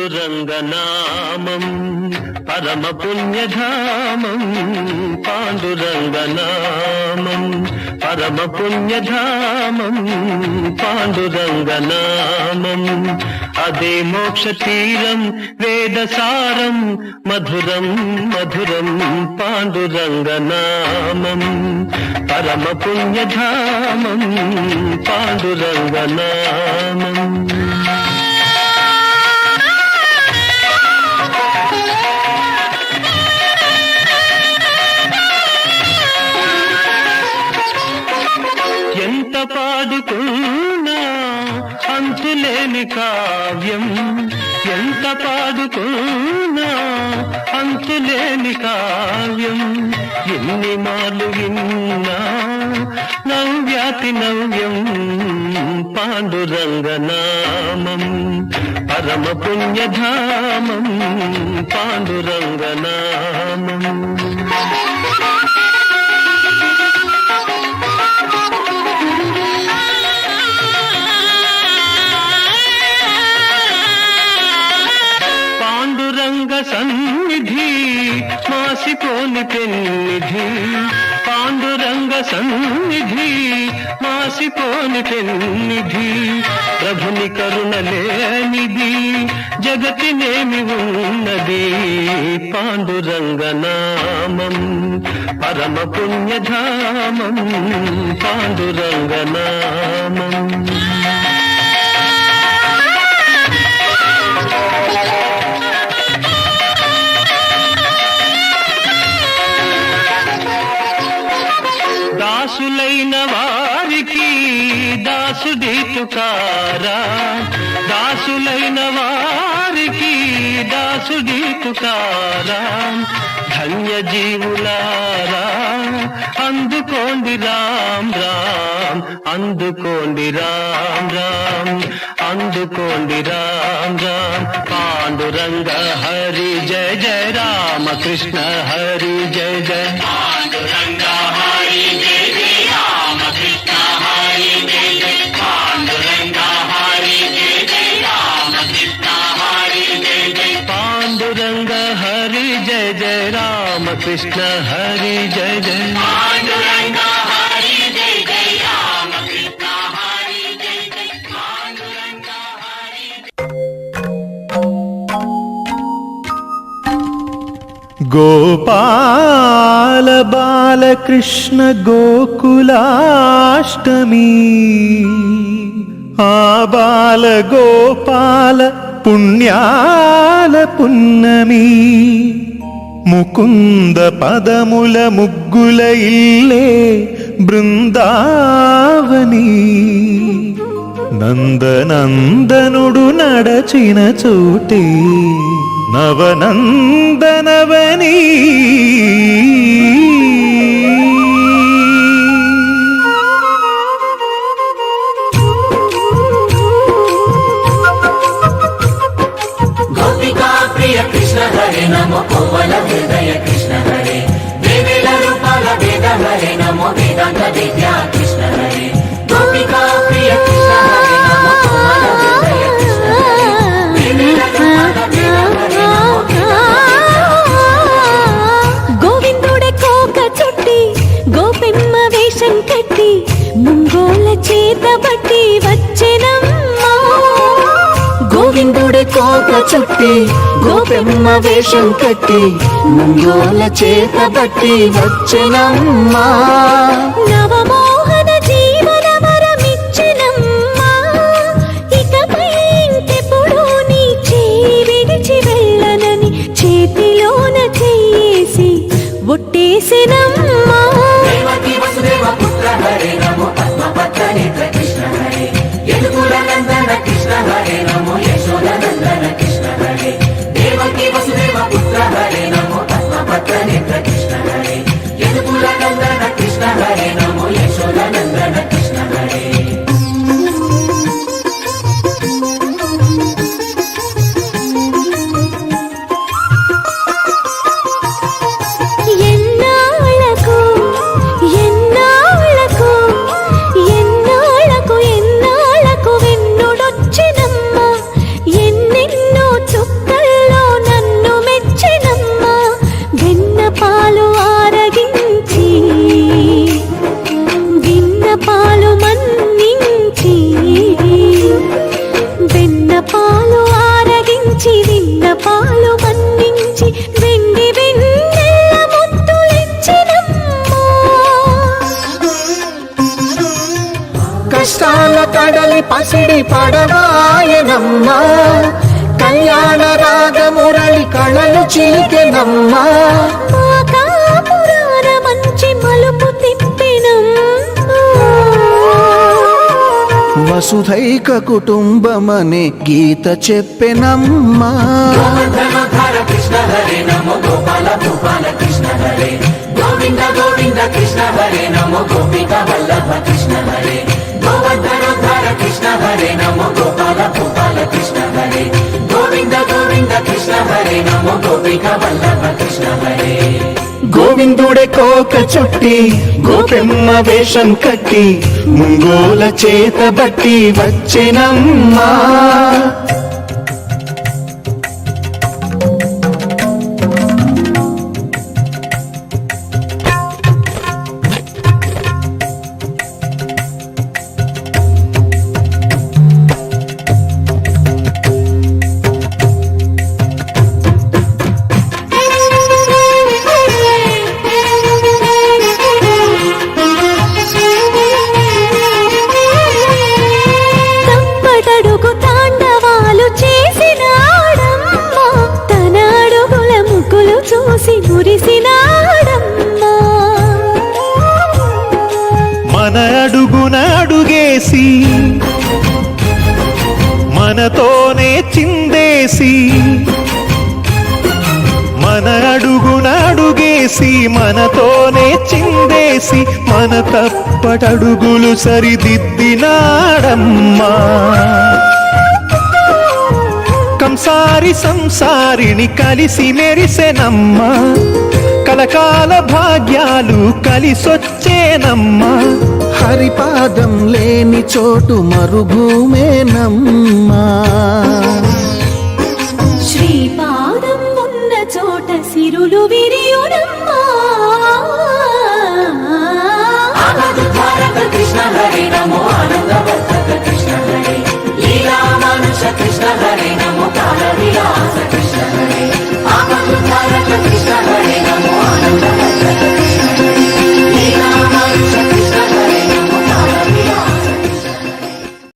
పాండురంగనామం పరమ పుణ్యధామం పాండురంగనామం పరమ పుణ్యధామం పాండురంగనామం అదే మోక్ష తీరం వేదసారం మధురం మధురం పాండురంగనామం పరమ పుణ్యధామం పాండురంగనామం ఎంత పాడుకున్నా అంతులేని కావ్యం ఎంత పాడుకున్నా అంతులేని కావ్యం ఎన్ని మార్లు విన్నా నవ్యాతి నవ్యం పాండురంగనామం పరమ పుణ్యధామం పాండురంగనామం సన్నిధి మాసిపోని పెన్నిధి పాండురంగ సన్నిధి మాసిపోని పెన్నిధి ప్రభుని కరుణలేనిది జగతినేమి ఉన్నది పాండురంగనామం పరమ పుణ్యధామం పాండురంగనామం దాసులైన వారికి దాసుడి తుకారా దాసులైన వారికి దాసుడి తుకారా ధన్య జీవులారా అందుకోండి రామ్ రామ్ అందుకోండి రామ్ రామ్ అందుకోండి రామ్ రామ్ పాండురంగ హరి జయ జయ రామ కృష్ణ హరి జయ జయ పాండురంగ హరి జయ జయ రామ కృష్ణ హరి జయ జయ పాండురంగ హరి జయ జయ రామ కృష్ణ హరి జయ జయ పాండురంగ హరి జయ జయ రామ కృష్ణ హరి జయ జయ పాండురంగ హరి జయ జయ రామ కృష్ణ హరి జయ జయ పాండురంగ హరి గోపాల బాలకృష్ణ గోకులాష్టమి ఆ బాల గోపాల పుణ్యాల పున్నమి ముకుంద పదముల ముగ్గుల ఇల్లే బృందావని నందనందనుడు నడచిన చోటే నవనందనవని గోపికా ప్రియ కృష్ణ హరే నమో కోవల హృదయ కృష్ణ హరే దేవేల రూపాల వేద హరే నమో వేదాంత విద్యా కృష్ణ హరే గోపికా ప్రియ కృష్ణ హరే నమో కోవల హృదయ కృష్ణ హరే దేవేల రూపాల వేద హరే నమో గోవిందుడే కోక చుట్టి గోపెమ్మ వేషం కట్టి ముంగోల చేత బట్టి వచ్చెనమ్మా గోవిందుడే కోక చుట్టి గోపెమ్మ వేషం కట్టి ముంగోల చేత బట్టి వచ్చెనమ్మా నవమోహన జీవన వరమిచ్చెనమ్మా ఇకపై ఇంకెప్పుడు నీ చేయి విడిచి వెళ్ళనని చేతిలోన చెయ్యేసి ఒట్టేసెనమ్మా దేవకీ వసుదేవ పుత్ర హరే నమో పద్మపత్ర నేత్ర కృష్ణ హరే యదుకుల నందన కృష్ణ హరే నమో యశోద నందన కృష్ణ హరే దేవకీ వసుదేవ పుత్ర హరే నమో పద్మపత్ర నేత్ర కృష్ణ హరే యదుకుల నందన కృష్ణ హరే నమో యశోద కడలి పసిడి పడవాయనమ్మా కళ్యాణ రాగ మురళి కళలు చిలికెనమ్మా మా కాపురాన మంచి మలుపు తిప్పినమ్మా వసుధైక కుటుంబమనే గీత చెప్పెనమ్మా గోవర్ధనోద్ధార కృష్ణ హరే నమో గోపాల భూపాల కృష్ణ హరే గోవింద గోవింద కృష్ణ హరే నమో గోపిక వల్లభ కృష్ణ హరే గోవర్ధనోద్ధార కృష్ణ హరే నమో గోపాల భూపాల కృష్ణ హరే గోవింద గోవింద కృష్ణ హరే నమో గోపిక వల్లభ కృష్ణ హరే గోవిందుడే కోక చుట్టి గోపెమ్మ వేషం కట్టి ముంగోల చేత బట్టి వచ్చెనమ్మా తప్పటడుగు తాండవాలు చేసినాడమ్మా తన అడుగుల ముగ్గులు చూసి మురిసినాడమ్మా మన అడుగున అడుగేసి మనతోనే చిందేసి మన అడుగున అడుగేసి మనతోనే చిందేసి మన తప్పటడుగులు సరిదిద్దినాడమ్మా కంసారి సంసారిని కలిసి మెరిసెనమ్మా కలకాల భాగ్యాలు కలిసొచ్చేనమ్మా హరిపాదం లేని చోటు మరుభూమేనమ్మా శ్రీపాదం ఉన్న చోట సిరులు విరియునమ్మా ఆనంద భారత కృష్ణ హరే నమో ఆనంద వర్ధక